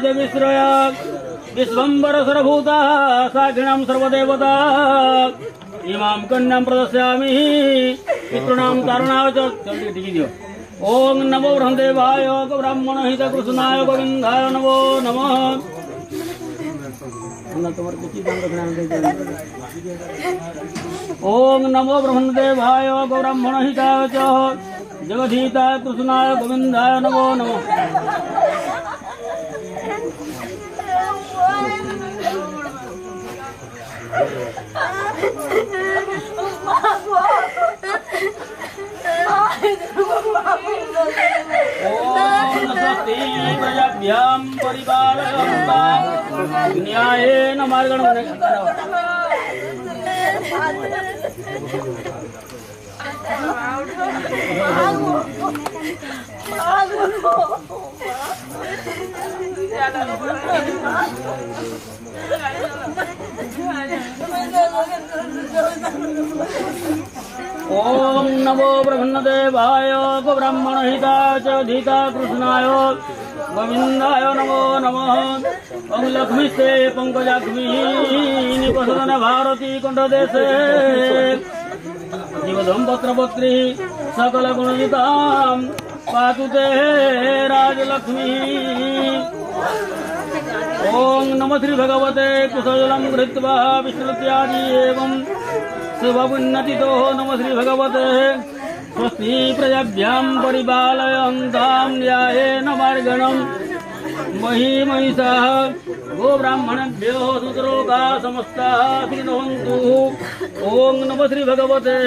जगश्रया विश्वम्बर सर्वभूता साक्षिणां सर्वदेवता इमां कन्यां प्रदस्यामि पितॄणां तारणाय च ओं नमो ब्रह्मदेवाय ब्राह्मण हित कृष्णाय गोविंदाय नमो नमः। ओं नमो ब्रह्मदेवाय ब्राह्मण हिताय च जगदीताय कृष्णाय गोविंदाय नमो नमः। प्रजाभ्यां परिपालयन्तां न्यायेन मार्गेण ओं नमो ब्रह्मदेवाय ब्राह्मण हिताय च धीता कृष्णाय गोविंदाय नमो नमः। ओं लक्ष्मीस्ते पंकजाग्नि निपसदन भारती कंठदेशे जीवधम पत्रपत्री सकल गुणयुतां पातु ते राजलक्ष्मी। ओं नमः श्री भगवते कुशलं कृत्वा विष्णुत्यादि एवं शुभमुन्नतितो नमः श्री भगवते स्वस्ति प्रजाभ्यां परिपालयन्तां न्यायेन मार्गेण मही महिषाः गो ब्राह्मणेभ्यो सुतरोगा समस्ताः श्रीनुवन्तु। ओं नमः श्री भगवते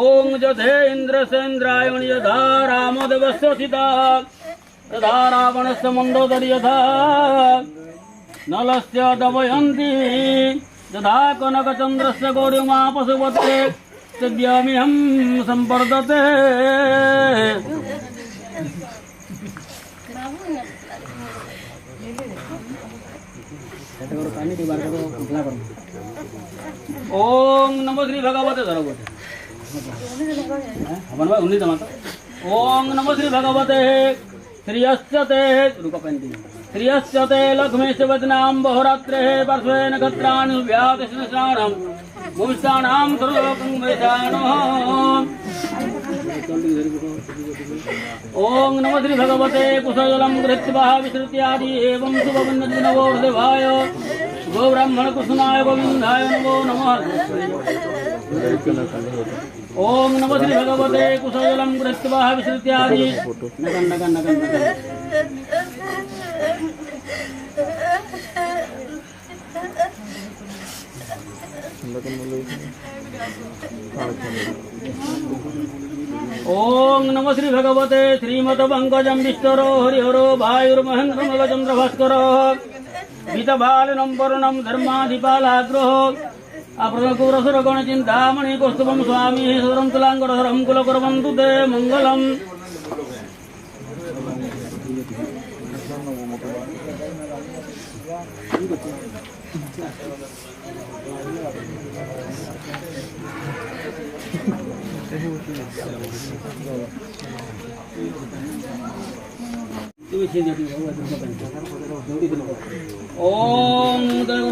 ओं जधे इन्द्रसेन्द्रायण यथा रामदेवस्य सीता तथा रावणस्य मन्दोदरी यथा नलस्य दमयन्ती यथा कनकचन्द्रस्य गौरिमा पशुपते तद्यामिहं सम्पर्दते। ओं नमो श्री भगवते ओं नमो श्री भगवते श्रियश्चते श्रियश्चते लक्ष्मीश्च वदनां बहुरात्रे पार्श्वे नक्षत्राणि व्याकृष्णश्रावणं भूमिष्ठानां सर्वलोकं वैशानः। ओं नमो श्री भगवते कुशलं कृत्वा विश्रुत्यादि एवं शुभमुन्नति नमो देवाय गो ब्राह्मण कृष्णाय गोविंदाय नमो नमः। ओं नमो श्री भगवते कुशलं कृत्वा विश्रुत्यादि ओं नमो श्री भगवते श्रीमत पंकजं विष्टरो हरिहरो भायुर्महेन्द्रमलचंद्र भास्कर गीतबालिनं वरुणं धर्माधिपालाग्रह अप्रकुरसुरगण चिंतामणि कौस्तुभं स्वामी सुरं तुलांगरहरं कुलकुर्वन्तु ते मंगलम्। ओं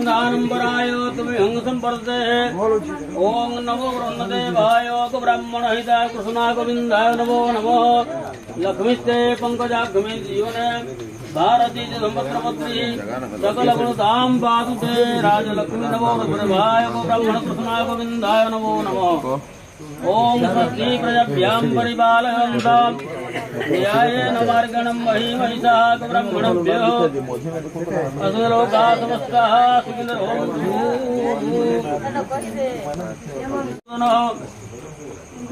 दानंबराय तुम्हें संपर्दे ओं नमो ब्रह्मदेवाय ब्राह्मण हिताय कृष्णाय गोविंदाय नमो नमः। लक्ष्मीस्ते पंकजाग्नि जीवने भारती च संपत्रपत्री सकल गुणतां पातु ते राजलक्ष्मी नमो ब्रह्मदेवाय ब्राह्मण कृष्णाय गोविंदाय नमो नमः। ओं स्वस्ति प्रजाभ्यां परिपालयन्तां न्यायेन मार्गेण मही महिषाः ब्राह्मणेभ्यो असुरलोकाः समस्ताः सुखिनो भवन्तु।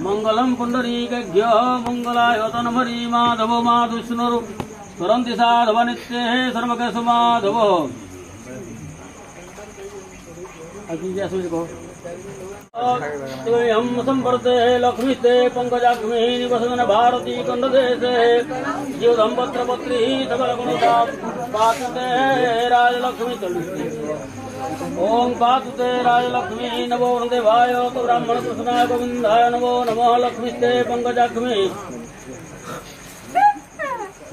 मंगलम पुंडरीकाख्य मंगलाय तन्मरी माधव माधुष्णुरु स्मरन्ति साधव नित्ये सर्वकेषु माधव। हम संपर्ते लक्ष्मीस्ते पंकजाग्नि निवसन भारती कंडदेशे जीवधम पत्रपत्री सकल गुणता पातुते राजलक्ष्मी चलुष्टे। ओं पातुते राजलक्ष्मी नमो देवाय ब्राह्मण कृष्णाय गोविंदाय नमो नमः। लक्ष्मीस्ते पंकजाग्नि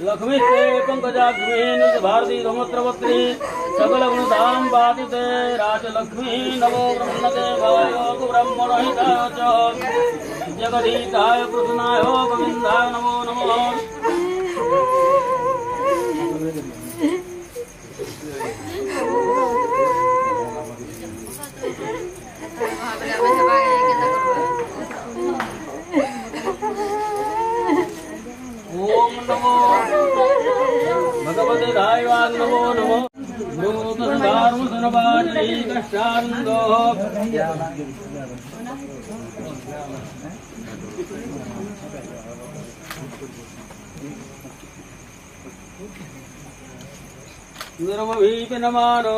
लक्ष्मी ते पंकजाग्नि निज भारती धूमत्रवत्री सकल गुणधाम पातिते राजलक्ष्मी नमो ब्रह्मदेवाय ब्रह्मणहिताय च जगदीशाय कृष्णाय गोविन्दाय नमो नमः। ओम नमो भगवते दायवाग नमो नमो भूतधार्म सुनवाजली कष्टानंदो निर्मभीपिनमानो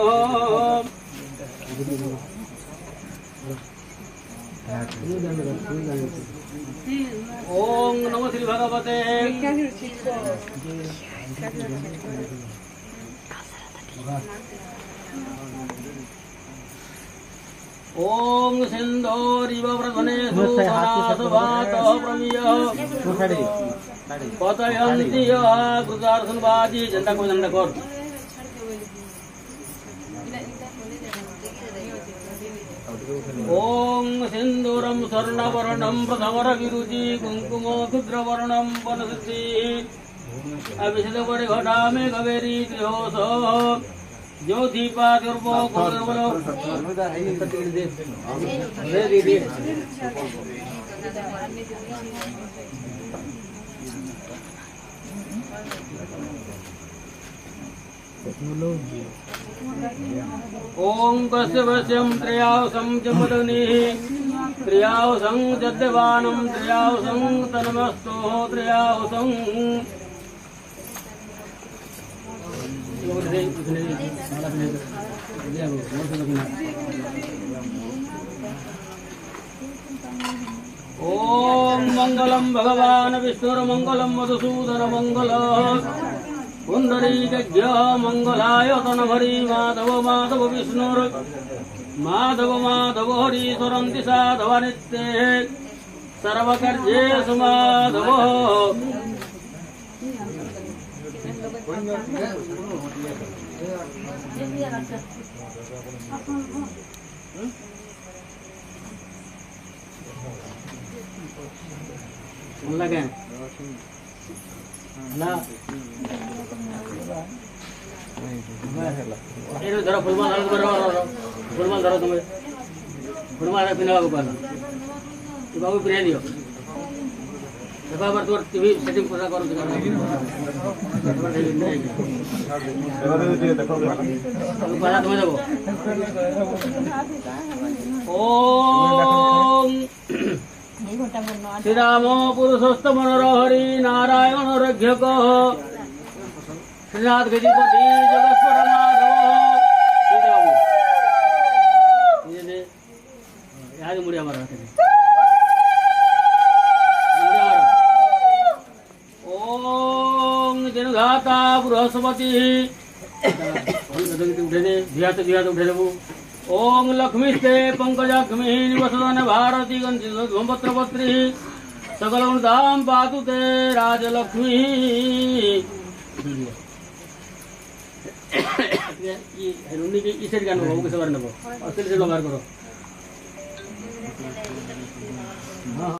ओम नमो श्री भगवते ओम सिंधोरिव प्रधने सुनासवातः प्रमिय पतयन्ति कृतार्थनवादी झंडा को झंडा कर ओम सिंदूरम स्वर्णवर्णम प्रथमर विरुचि कुंकुम क्षुद्रवर्णम वनस्ति अभिषेकपरिघटा मे कवेरी त्रिहोस ज्योतिपातिर्वो कुर्वलो ओम कश्यपस्यं त्र्यावसं जमदनिः त्र्यावसं जद्यवानं त्र्यावसं तन्मस्तो त्र्यावसं ओम मंगलम भगवान विष्णुर्मंगलम मधुसूदन मंगलम पुंडरीकज्ञ मंगलाय तनभरी माधव माधव विष्णुर माधव माधव हरीश्वरन्ति साधव नित्ये सर्वकार्येषु माधव लगे ना ये धरो फुलमाल धरो फुलमाल धरो तुम्हें फुलमाल पिना बाबू पाना तो बाबू पिना दियो देखो बार तोर टीवी सेटिंग पूरा करो पाना तुम्हें देखो ओम श्री राम पुरुषोत्तम हरि नारायण रक्षक श्रीनाथ गजपति जगस्वर माधव याद मुड़िया मारा ओम जनघाता बृहस्पति उठे दे धिया तो उठे देबू ओम लक्ष्मीस्ते पंकजाग्नि निवसदन भारती गंधपत्रपत्री सकल गुणधाम पातु ते राजलक्ष्मी ये हेरुनी के इस गान को कैसे करना को और फिर से लगा करो।